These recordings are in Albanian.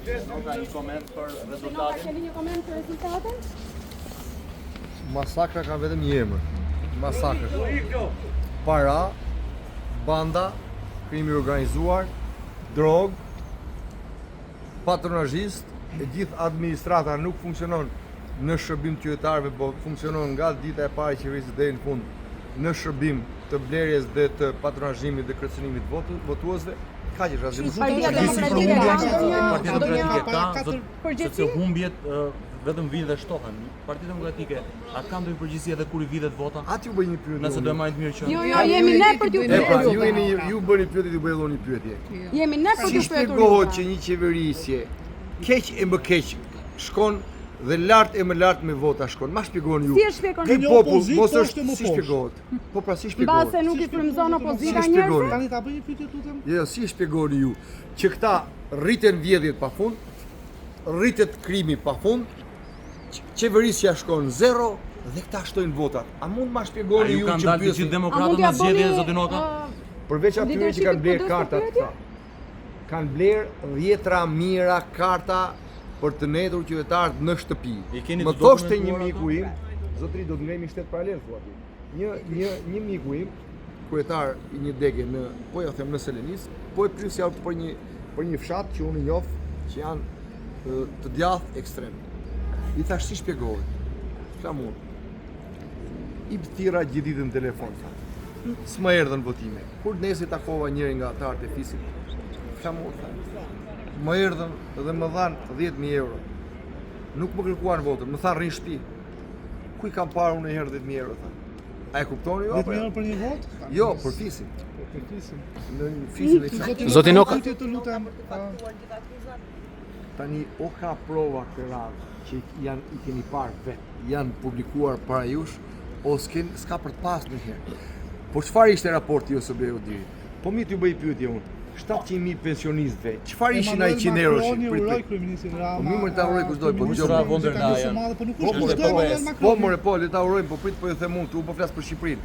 Një koment për rezultatin? Keni një koment për rezultatin? Masakra ka vetëm një emër. Masakra. Para, banda, krimi organizuar, drog, patronazhist, e gjithë administrata nuk funksionon në shërbim të qytetarëve, po funksionon nga dita e parë e qeverisë deri në fund në shërbim të blerjes dhe të patronazhimit dhe kërcënimit votuesve. Ka që rrazim. Partia Demokratike ka, sepse humbjet vetëm vinë dhe shtohen. Partia Demokratike, a ka ndonjë përgjegjësi edhe kur i vidhet vota? Aty u bëj një pyetje. Nëse do e marrin të mirë qenë. Jo, jemi ne për t'ju pyetur. Ju bëni pyetje, ju bëj edhe një pyetje. Jemi ne për Si t'ju pyetur. shpjegohet që një qeverisje keq e më keq shkon dhe lart e më lart me vota shkon? Ma shpjegoni ju. Si e shpjegon? Ky popull mos është si shpjegohet. Po pra si shpjegohet? Mbase nuk i frymëzon opozita Si shpjegohet? njerëzit? Tani ta bëj një pyetje lutem. Jo, si shpjegoni ju që këta rriten vjedhjet pafund, rritet krimi pafund, qeverisja shkon zero dhe këta shtojnë votat. A mund ma shpjegoni ju Ju kanë që dalë të gjithë demokratët në zgjedhje zotin Oka? përveç atyre që kanë bler kartat këta. Kanë bler 10 mijëra karta për të netur qytetarët në shtëpi. Më thoshte një miku im, zotri do të ngremi shtet paralel thua ti. Një miku im, kryetar i një dege në, po ja them në Selenis, po e pyesja për një fshat që unë njoh që janë të djathtë ekstrem. I thash si shpjegohet? Flamur. I thira gjithë ditën në telefon. S'më erdhën votime. Kur nesi takova njëri nga atarët e fisit, flamur tha. Më erdhën dhe më dhanë 10.000 euro. Nuk më kërkuan votën, më thanë rrinë shtëpi. Ku i kam parë unë herë 10.000 euro tha. A e kuptoni ju? 10.000 euro për një vot? Jo, për fisin. Për fisin. Në fisin e fisin. Zotin Oka. Pyetje të lutem. Tani o ka prova këtë radhë që i keni parë vetë, janë publikuar para jush, o s'ka për të pas në herë. Po çfarë ishte raporti OSBE-u deri? Po mi t'ju bëj pyetje unë. 700.000 pensionistëve, çfarë ishin ai 100 euro? Po mi më ta uroj kushdoj, po Ursula von der Leyen. Po more, po le ta urojmë, po prit po ju them unë, u po flas për Shqipërinë.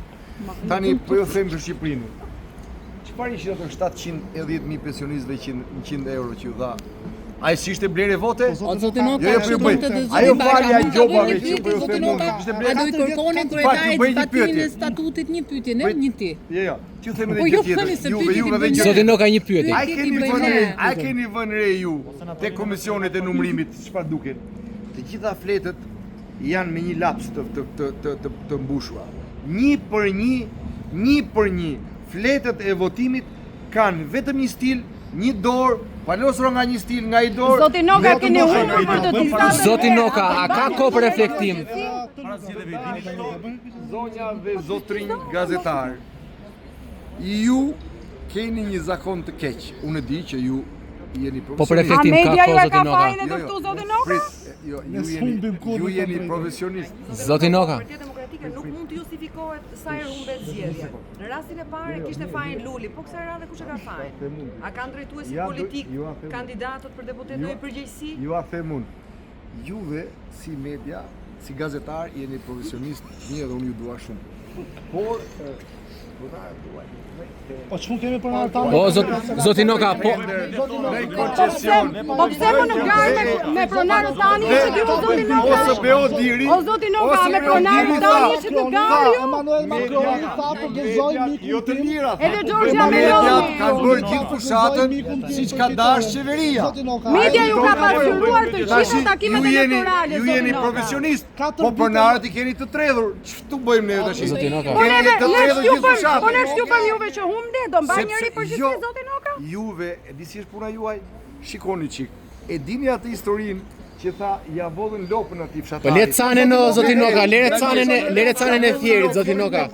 Tani po ju them për Shqipërinë. Çfarë ishin ato 710.000 pensionistëve 100 euro që ju dha? Ai si ishte blerje vote? O zotin Oka, ajo falja e gjobave që po ju them unë. A do i kërkonin kryetarit zbatimin e statutit një pyetje, ne një ti. Jo, që them edhe Po një jo tjetër. thoni se Juve pyetje edhe bëjnë. gjë. Zotin Oka një pyetje. A keni vënë re ju te komisionet e numërimit çfarë duken? Të gjitha fletët janë me një laps të mbushura. Një për një fletët e votimit kanë vetëm një stil, një dorë, palosur nga një stil, nga i dorë. Zotin Oka keni humbur për të distancat. Zotin Oka, a ka kohë për reflektim? Zonja dhe zotrinj gazetar, ju keni një zakon të keq. Unë e di që ju jeni Po për profesionist. reflektim ka media ju kohë e ka zotin Oka. fajin edhe këtu zotin Oka? Jo, ju jeni profesionist. Zotin Oka. Partia Demokratike nuk mund të justifikohet sa herë humbet zgjedhja. Në rastin e parë kishte fajin Luli, po kësaj radhe kush e ka fajin? A kanë drejtuesi politik kandidatët për deputet në përgjegjësi? Ju a them unë, juve si media, si gazetar jeni profesionist, mirë dhe unë ju dua shumë. Por Po çfarë kemi për ata? Po zotin Oka, po në koncesion. Po pse më nuk larme me pronarët tani që ti o zotin Oka? OSBE-u diri. O zotin Oka me pronarët tani që të gari ju? Emanuel Macron tha për gëzoj mikun. Jo të mira. Edhe Giorgia Media Meloni. kanë bërë gjithë fushatën siç ka dashur qeveria. Media ju ka pasqyruar të gjitha takimet elektorale. Ju jeni profesionist, po pronarët i keni të tredhur. Ç'tu bëjmë ne tash? Zotin Oka. Po ne Keni të tredhur gjithë fushatën. po ne shtypëm juve që humbi, do mbaj njëri përgjithësi zotin Oka? Juve, e di si është puna juaj? Shikoni çik. E dini atë historinë që tha ja vodhën lopën atij fshatarit. Po le të canen o zotin Oka, le të canen e thjerit zotin Oka.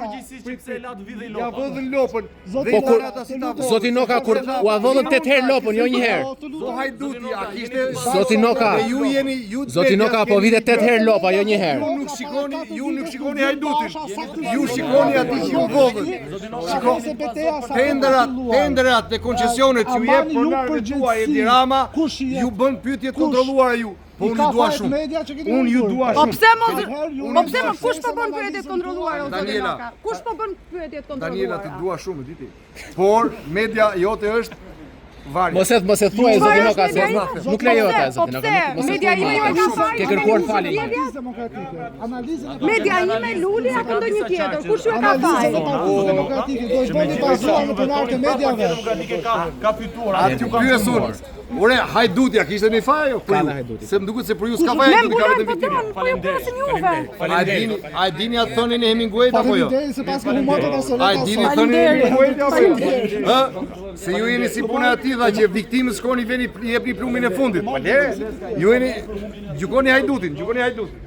Ja vodhën lopën. Po kur zotin Oka kur u avëllën 8 herë lopën, jo një herë. Do hajduti, a kishte Zotin Oka. Dhe ju jeni ju Zotin Oka po vite 8 herë lopa, jo një herë. Ju nuk shikoni hajdutin. Ju shikoni atë që ju vodhën. Tenderat dhe koncesionet që ju jep pronarëve tuaj e Rama, ju bën pyetje të kontrolluara ju. Po unë ju dua shumë. Unë ju dua Po shumë. pse mos kush po bën pyetje të kontrolluara o zoti Daniela. Maka? Kush po bën pyetje të Daniela, të kontrolluara? dua shumë, di ti. Por media jote është varje. Mos e thuaj zoti Noka, se media ime? nuk lejohet ajo zoti Po Noka. pse? Mos e Media thuaj. ime ka fare. Ke kërkuar falje. Analizë demokratike. Analizë Media ime Luli apo ndonjë tjetër? Kush ju e ka Analizë fare? të partisë demokratike. Do i bëni bazuar në pronarët e mediave. Ka fituar. Aty pyesun. Ore, hajdutja kishte një faj jo? Ka dhe hajduti. Se më duket se për ju s'ka faj Ne hajduti, ka mbulojmë vetëm po vitime. don, po ju pyesin juve. A e dini atë thonin e Hemingway apo jo? Faleminderit se pas ka humor të pasur. A e dini thonin e Hemingway apo jo? Ë? Se ju jeni si puna e atij dha që viktimës shkoni veni jepni plumin e fundit. Ju jeni gjykoni hajdutin, gjykoni hajdutin.